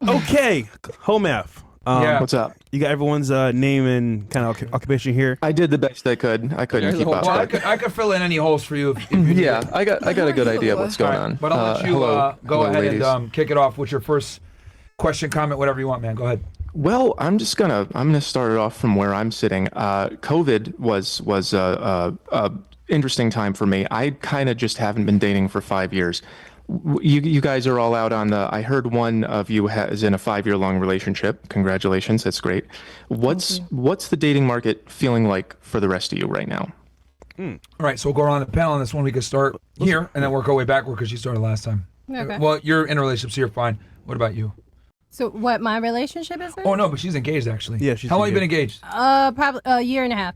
Okay, home F. Yeah. What's up? You got everyone's name and kind of occupation here. I did the best I could. I couldn't keep up. Well, but- I could fill in any holes for you. If you need yeah, it. I got a good idea of what's going on. But I'll let you hello, go ahead ladies. and kick it off with your first question, comment, whatever you want, man. Go ahead. Well, I'm gonna start it off from where I'm sitting. COVID was a interesting time for me. I kind of just haven't been dating for 5 years. You guys are all out on the. I heard one of you is in a 5-year-long relationship. Congratulations, that's great. What's the dating market feeling like for the rest of you right now? All right, so we'll go around the panel on this one. We can start here, and then work our way backward because you started last time. Okay. Well, you're in a relationship, so you're fine. What about you? So what my relationship is? Oh no, but she's engaged actually. Yeah, she's How long you been engaged? Probably a year and a half.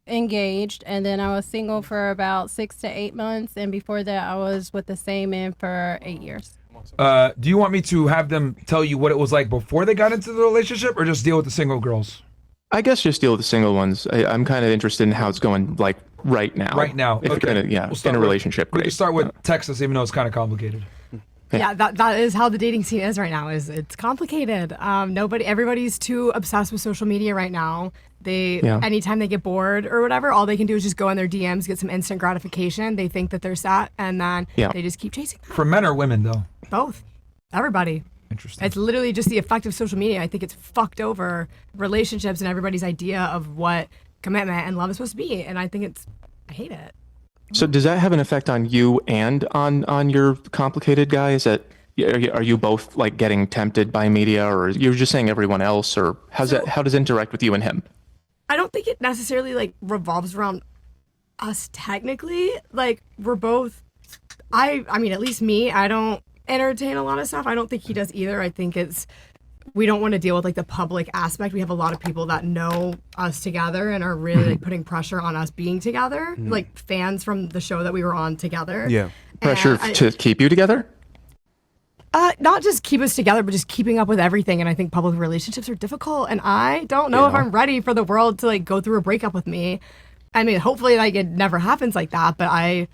Engaged, and then I was single for about 6 to 8 months, and before that I was with the same man for 8 years. Do you want me to have them tell you what it was like before they got into the relationship, or just deal with the single girls? I guess just deal with the single ones. I'm kind of interested in how it's going, like right now. Right now, If okay. you're gonna, We'll start in a with- relationship. We can Great. start with Texas, even though it's kind of complicated. Yeah, that is how the dating scene is right now. It's complicated. Everybody's too obsessed with social media right now. Anytime they get bored or whatever, all they can do is just go in their DMs, get some instant gratification. They think that they're set, and then they just keep chasing that. For men or women, though? Both. Everybody. Interesting. It's literally just the effect of social media. I think it's fucked over relationships and everybody's idea of what commitment and love is supposed to be. And I hate it. So does that have an effect on you and on your complicated guy? Is that are you both like getting tempted by media, or you're just saying everyone else, or how does it interact with you and him? I don't think it necessarily like revolves around us technically. Like we're both I mean at least me, I don't entertain a lot of stuff. I don't think he does either. I think we don't want to deal with like the public aspect. We have a lot of people that know us together and are really like putting pressure on us being together, like fans from the show that we were on together. Yeah. Pressure to keep you together? Not just keep us together, but just keeping up with everything. And I think public relationships are difficult. And I don't know if I'm ready for the world to like go through a breakup with me. I mean, hopefully like it never happens like that, but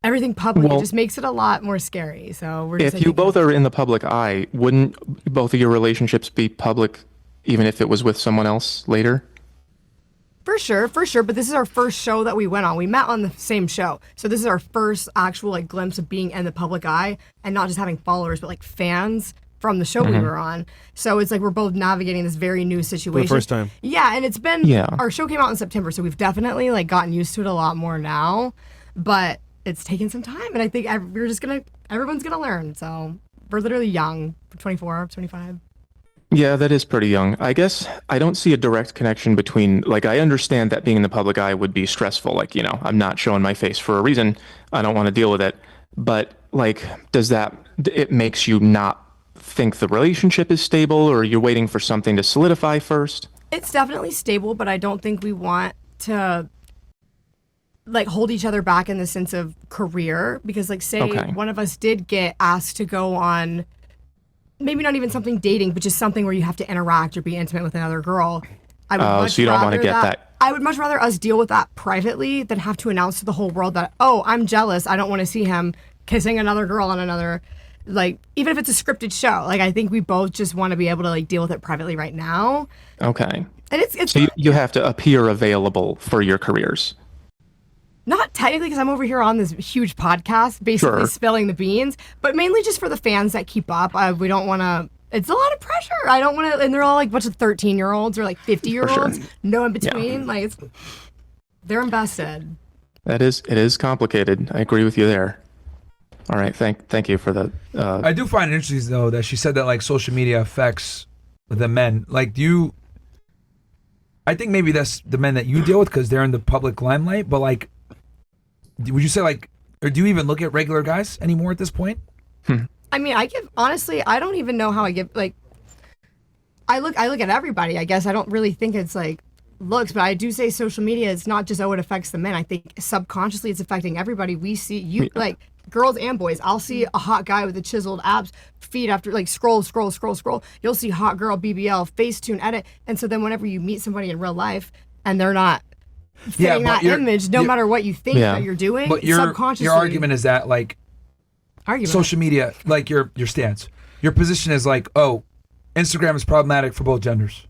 everything public just makes it a lot more scary. So we're just if you both are in the public eye, wouldn't both of your relationships be public even if it was with someone else later? For sure. But this is our first show that we went on. We met on the same show. So this is our first actual like glimpse of being in the public eye and not just having followers, but like fans from the show we were on. So it's like we're both navigating this very new situation. For the first time. Yeah, and it's been our show came out in September, so we've definitely like gotten used to it a lot more now. But it's taken some time, and I think everyone's gonna learn. So we're literally young, 24, 25. Yeah, that is pretty young. I guess I don't see a direct connection between, like, I understand that being in the public eye would be stressful. Like, I'm not showing my face for a reason. I don't want to deal with it. But, like, it makes you not think the relationship is stable, or you're waiting for something to solidify first? It's definitely stable, but I don't think we want to like hold each other back in the sense of career, because like say one of us did get asked to go on maybe not even something dating, but just something where you have to interact or be intimate with another girl. I would much so you don't want to get that. I would much rather us deal with that privately than have to announce to the whole world that, oh, I'm jealous. I don't want to see him kissing another girl on another, like, even if it's a scripted show. Like, I think we both just want to be able to like deal with it privately right now. Okay. And it's so you have to appear available for your careers. Not technically, because I'm over here on this huge podcast, basically spilling the beans, but mainly just for the fans that keep up. We don't want to. It's a lot of pressure. I don't want to. And they're all like a bunch of 13-year-olds or like 50-year-olds, no in between. Yeah. Like they're invested. It is complicated. I agree with you there. All right, thank you for that. I do find it interesting though that she said that like social media affects the men. Like, I think maybe that's the men that you deal with because they're in the public limelight. But like, would you say like, or do you even look at regular guys anymore at this point? I mean, honestly, I don't even know how I give, like, I look at everybody, I guess. I don't really think it's like looks, but I do say social media, it's not just, it affects the men. I think subconsciously it's affecting everybody. We see like girls and boys. I'll see a hot guy with the chiseled abs, feed after like scroll. You'll see hot girl, BBL, Facetune, edit. And so then whenever you meet somebody in real life and they're not fitting that image, no matter what you think that you're doing, but subconsciously. Your argument is that like, social media, like your stance your position is like, oh, Instagram is problematic for both genders.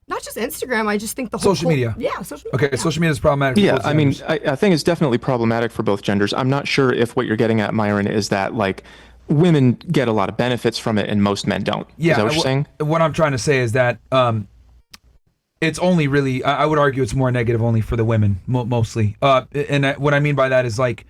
Not just Instagram. I just think the whole Social media. Yeah, social media. Okay, social media is problematic. Yeah, for both I mean, genders. I think it's definitely problematic for both genders. I'm not sure if what you're getting at, Myron, is that like women get a lot of benefits from it and most men don't. Yeah, Is that what you're saying? What I'm trying to say is that it's only really, I would argue it's more negative only for the women, mostly. What I mean by that is like,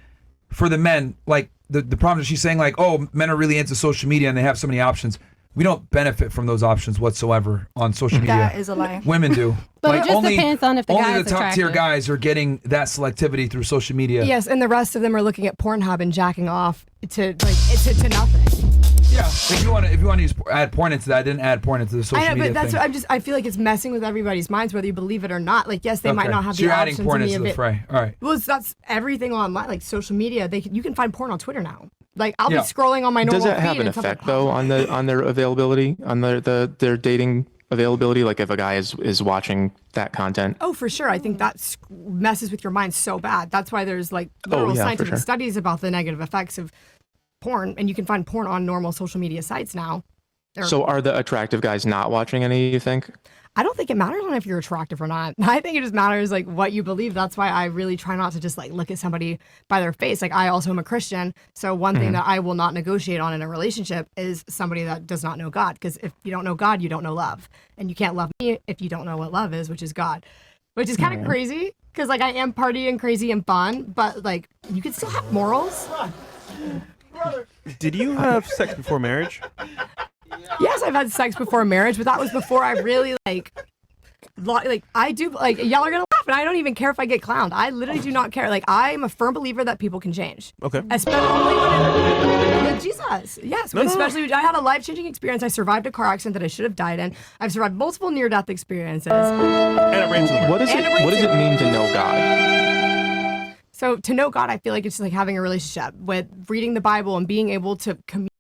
for the men, like the problem is she's saying like, oh, men are really into social media and they have so many options. We don't benefit from those options whatsoever on social media. That is a lie. Women do. But it just depends on if the only guy's the top tier attractive. guys are getting that selectivity through social media. Yes, and the rest of them are looking at Pornhub and jacking off to to nothing. Yeah. If you want to add porn into that, then add porn into the social I know, media but that's thing. what I feel like it's messing with everybody's minds, whether you believe it or not. Like, yes, they might Okay. not have So the you're options. adding porn and into the fray. All right. Well, that's everything online, like social media. You can find porn on Twitter now. Like, I'll Yeah. be scrolling on my normal Does that feed have an and something effect though on their availability, on their dating availability? Like if a guy is watching that content? Oh, for sure. I think that messes with your mind so bad. That's why there's like literal yeah, for scientific sure. studies about the negative effects of porn, and you can find porn on normal social media sites now. So are the attractive guys not watching any, you think? I don't think it matters on if you're attractive or not. I think it just matters like what you believe. That's why I really try not to just like look at somebody by their face. Like I also am a Christian. So one thing that I will not negotiate on in a relationship is somebody that does not know God. Because if you don't know God, you don't know love. And you can't love me if you don't know what love is, which is God. Which is kind of crazy because like I am party and crazy and fun, but like you can still have morals. Did you have sex before marriage? Yes, I've had sex before marriage, but that was before I really like I do like y'all are gonna laugh, and I don't even care if I get clowned. I literally do not care. Like I'm a firm believer that people can change. Okay. Especially with Jesus. Yes, especially I had a life-changing experience. I survived a car accident that I should have died in. I've survived multiple near-death experiences. And a brain tumor. What does it mean to know God? So to know God, I feel like it's just like having a relationship with reading the Bible and being able to communicate.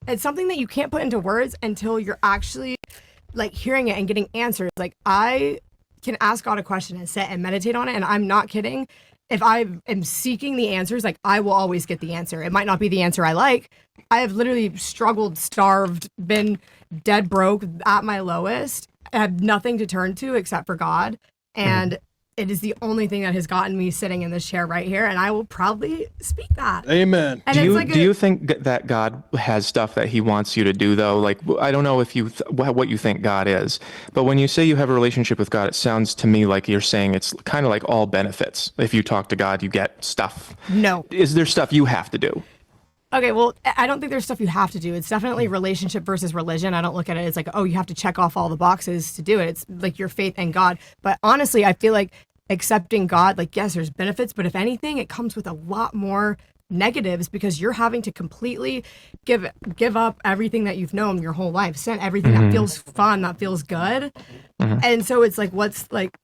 It's something that you can't put into words until you're actually like hearing it and getting answers. Like I can ask God a question and sit and meditate on it, and I'm not kidding. If I am seeking the answers, like I will always get the answer. It might not be the answer I like. I have literally struggled, starved, been dead broke at my lowest. I have nothing to turn to except for God, and it is the only thing that has gotten me sitting in this chair right here, and I will proudly speak that. Amen. And Do it's you, like do you think that God has stuff that he wants you to do though? Like, I don't know if what you think God is, but when you say you have a relationship with God, it sounds to me like you're saying it's kind of like all benefits. If you talk to God, you get stuff. No. Is there stuff you have to do? Okay, well, I don't think there's stuff you have to do. It's definitely relationship versus religion. I don't look at it as like, oh, you have to check off all the boxes to do it. It's like your faith in God. But honestly, I feel like accepting God, like, yes, there's benefits, but if anything, it comes with a lot more negatives because you're having to completely give up everything that you've known your whole life, send everything that feels fun, that feels good. And so it's like, what's like,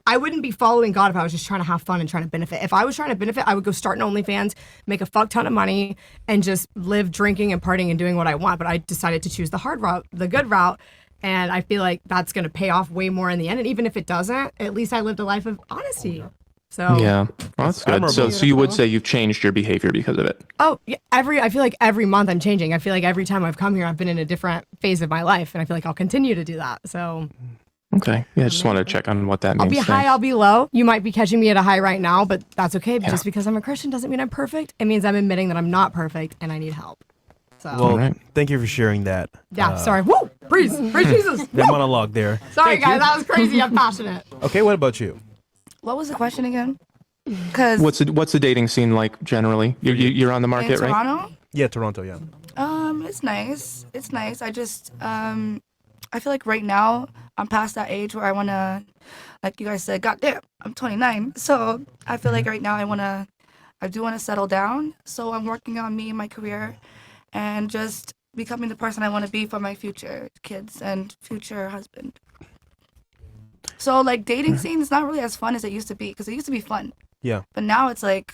I wouldn't be following God if I was just trying to have fun and trying to benefit. If I was trying to benefit, I would go start an OnlyFans, make a fuck ton of money, and just live drinking and partying and doing what I want. But I decided to choose the hard route, the good route. And I feel like that's going to pay off way more in the end. And even if it doesn't, at least I lived a life of honesty. So Yeah, well, that's good. So admirable. you would say you've changed your behavior because of it. Oh, yeah, I feel like every month I'm changing. I feel like every time I've come here, I've been in a different phase of my life, and I feel like I'll continue to do that. So Okay. Yeah, I just wanted to check on what that means. I'll be high, Thanks. I'll be low. You might be catching me at a high right now, but that's okay. Just because I'm a Christian doesn't mean I'm perfect. It means I'm admitting that I'm not perfect and I need help. So Well, Alright. thank you for sharing that. yeah, sorry. Woo! Praise Jesus. That monologue there. Sorry, guys. That was crazy. I'm passionate. Okay, what about you? What was the question again? Because What's the dating scene like generally? You're on the in market, right? Toronto, Yeah, Toronto, yeah. it's nice. It's nice. I just I feel like right now I'm past that age where I wanna, like you guys said, goddamn, I'm 29. So I feel like right now I do wanna settle down. So I'm working on me and my career, and just becoming the person I want to be for my future kids and future husband. So like dating scene is not really as fun as it used to be, because it used to be fun. Yeah. But now it's like